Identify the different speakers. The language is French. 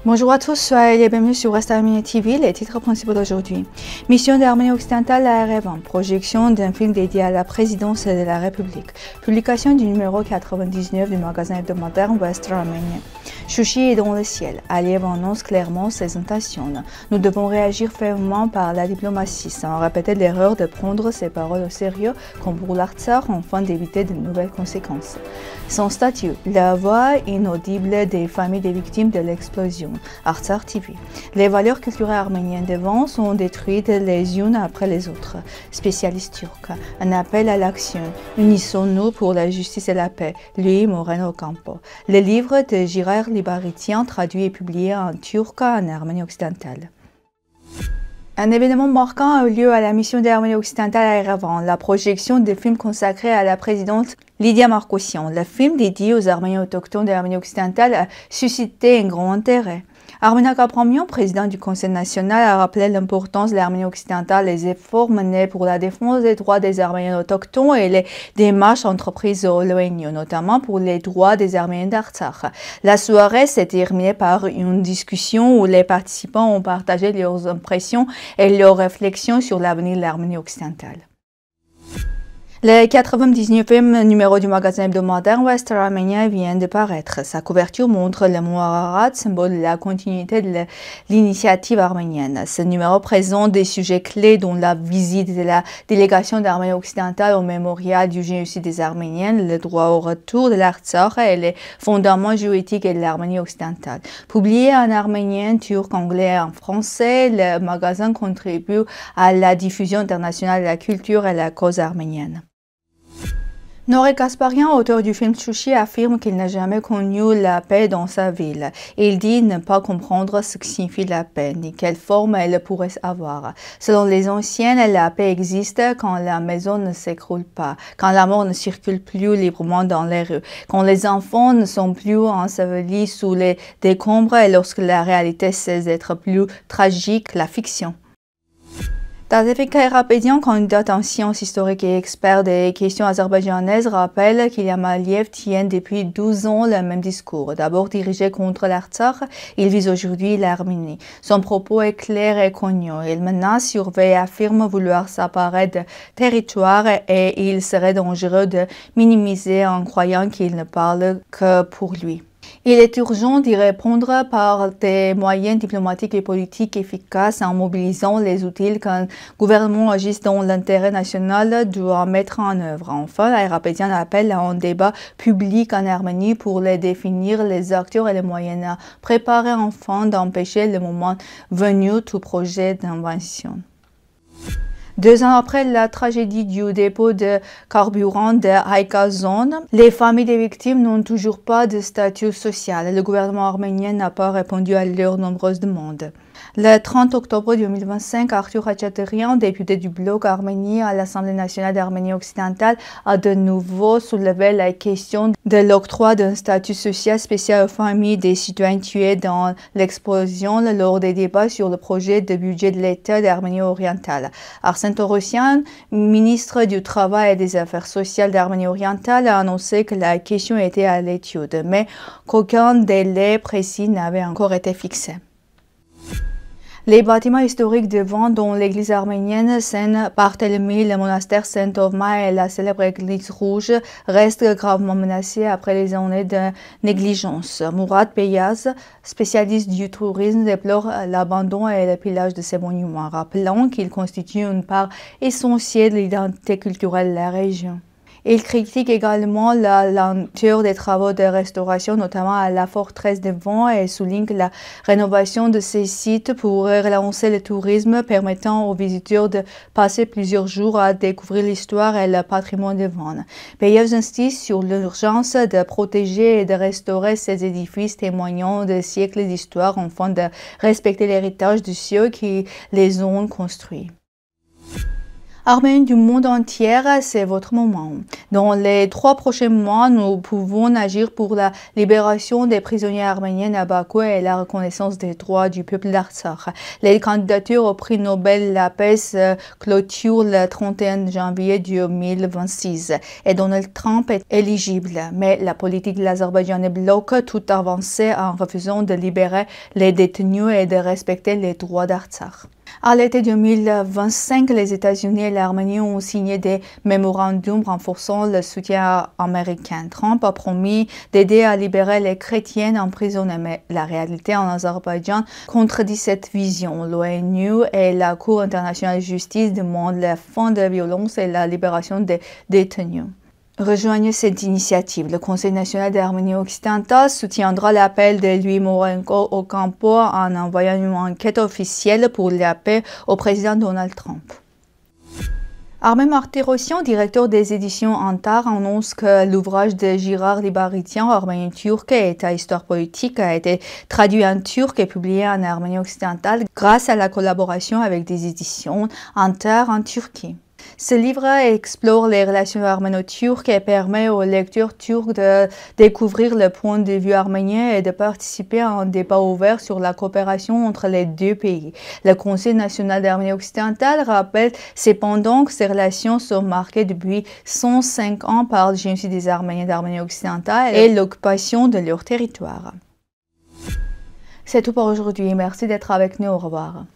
Speaker 1: Bonjour à tous, soyez les bienvenus sur West Armenia TV, les titres principaux d'aujourd'hui. Mission d'Arménie occidentale à Erevan, projection d'un film dédié à la présidence de la République, publication du numéro 99 du magazine hebdomadaire West Armenia. Chouchi est dans le ciel, Aliyev annonce clairement ses intentions. Nous devons réagir fermement par la diplomatie, sans répéter l'erreur de prendre ses paroles au sérieux, comme pour l'Artsakh, afin d'éviter de nouvelles conséquences. Son statut, la voix inaudible des familles des victimes de l'explosion. Artsakh TV. Les valeurs culturelles arméniennes devant sont détruites les unes après les autres. Spécialiste turc. Un appel à l'action. Unissons-nous pour la justice et la paix. Luis Moreno Ocampo. Le livre de Girard Libaritian, traduit et publié en turc en Arménie occidentale. Un événement marquant a eu lieu à la mission d'Arménie occidentale à Erevan, la projection du film consacré à la présidente Lydia Markossian. Le film dédié aux Arméniens autochtones d'Arménie occidentale a suscité un grand intérêt. Armenak Abramian, président du Conseil national, a rappelé l'importance de l'Arménie occidentale, les efforts menés pour la défense des droits des Arméniens autochtones et les démarches entreprises au l'ONU, notamment pour les droits des Arméniens d'Artsakh. La soirée s'est terminée par une discussion où les participants ont partagé leurs impressions et leurs réflexions sur l'avenir de l'Arménie occidentale. Le 99e numéro du magazine hebdomadaire West Armenia vient de paraître. Sa couverture montre le mont Ararat, symbole de la continuité de l'initiative arménienne. Ce numéro présente des sujets clés dont la visite de la délégation d'Arménie occidentale au mémorial du génocide des Arméniens, le droit au retour de l'Artsakh et les fondements juridiques de l'Arménie occidentale. Publié en arménien, turc, anglais et en français, le magazine contribue à la diffusion internationale de la culture et de la cause arménienne. Noré Gasparian, auteur du film Chouchi, affirme qu'il n'a jamais connu la paix dans sa ville. Il dit ne pas comprendre ce que signifie la paix, ni quelle forme elle pourrait avoir. Selon les anciennes, la paix existe quand la maison ne s'écroule pas, quand la mort ne circule plus librement dans les rues, quand les enfants ne sont plus ensevelis sous les décombres et lorsque la réalité cesse d'être plus tragique que la fiction. Tadevik Kayrapezian, candidat en sciences historiques et expert des questions azerbaïdjanaises, rappelle qu'Ilham Aliyev tient depuis 12 ans le même discours. D'abord dirigé contre l'Artsakh, il vise aujourd'hui l'Arménie. Son propos est clair et connu. Il menace, surveille et affirme vouloir s'emparer de territoire et il serait dangereux de minimiser en croyant qu'il ne parle que pour lui. Il est urgent d'y répondre par des moyens diplomatiques et politiques efficaces en mobilisant les outils qu'un gouvernement agisse dans l'intérêt national doit mettre en œuvre. Enfin, Kayrapezian appelle à un débat public en Arménie pour les définir les acteurs et les moyens à préparer afin d'empêcher le moment venu tout projet d'invention. 2 ans après la tragédie du dépôt de carburant de Haïka Zone, les familles des victimes n'ont toujours pas de statut social. Le gouvernement arménien n'a pas répondu à leurs nombreuses demandes. Le 30 octobre 2025, Arthur Khatchaturian, député du bloc arménien à l'Assemblée nationale d'Arménie occidentale, a de nouveau soulevé la question de l'octroi d'un statut social spécial aux familles des citoyens tués dans l'explosion lors des débats sur le projet de budget de l'État d'Arménie orientale. Arsène Torossian, ministre du Travail et des Affaires sociales d'Arménie orientale, a annoncé que la question était à l'étude, mais qu'aucun délai précis n'avait encore été fixé. Les bâtiments historiques devant, dont l'église arménienne Saint-Barthélemy, le monastère Saint-Thomas et la célèbre église rouge, restent gravement menacés après les années de négligence. Mourad Beyaz, spécialiste du tourisme, déplore l'abandon et le pillage de ces monuments, rappelant qu'ils constituent une part essentielle de l'identité culturelle de la région. Il critique également la lenteur des travaux de restauration, notamment à la forteresse de Van, et souligne que la rénovation de ces sites pourrait relancer le tourisme, permettant aux visiteurs de passer plusieurs jours à découvrir l'histoire et le patrimoine de Van. Beyaz insiste sur l'urgence de protéger et de restaurer ces édifices témoignant de siècles d'histoire afin de respecter l'héritage de ceux qui les ont construits. Arméniens du monde entier, c'est votre moment. Dans les 3 prochains mois, nous pouvons agir pour la libération des prisonniers arméniens à Bakou et la reconnaissance des droits du peuple d'Artsakh. Les candidatures au prix Nobel de la paix clôturent le 31 janvier 2026 et Donald Trump est éligible. Mais la politique de l'Azerbaïdjan bloque toute avancée en refusant de libérer les détenus et de respecter les droits d'Artsakh. À l'été 2025, les États-Unis et l'Arménie ont signé des mémorandums renforçant le soutien américain. Trump a promis d'aider à libérer les chrétiens emprisonnés, mais la réalité en Azerbaïdjan contredit cette vision. L'ONU et la Cour internationale de justice demandent la fin de la violence et la libération des détenus. Rejoignez cette initiative. Le Conseil national d'Arménie occidentale soutiendra l'appel de Louis Mourenko Ocampo en envoyant une enquête officielle pour la paix au président Donald Trump. Armen Martyrossian, directeur des éditions Antar, annonce que l'ouvrage de Girard Libaritian, Arménie turque et État histoire politique, a été traduit en turc et publié en Arménie occidentale grâce à la collaboration avec des éditions Antar en Turquie. Ce livre explore les relations arméno-turques et permet aux lecteurs turcs de découvrir le point de vue arménien et de participer à un débat ouvert sur la coopération entre les deux pays. Le Conseil national d'Arménie occidentale rappelle cependant que ces relations sont marquées depuis 105 ans par le génocide des Arméniens d'Arménie occidentale et l'occupation de leur territoire. C'est tout pour aujourd'hui. Merci d'être avec nous. Au revoir.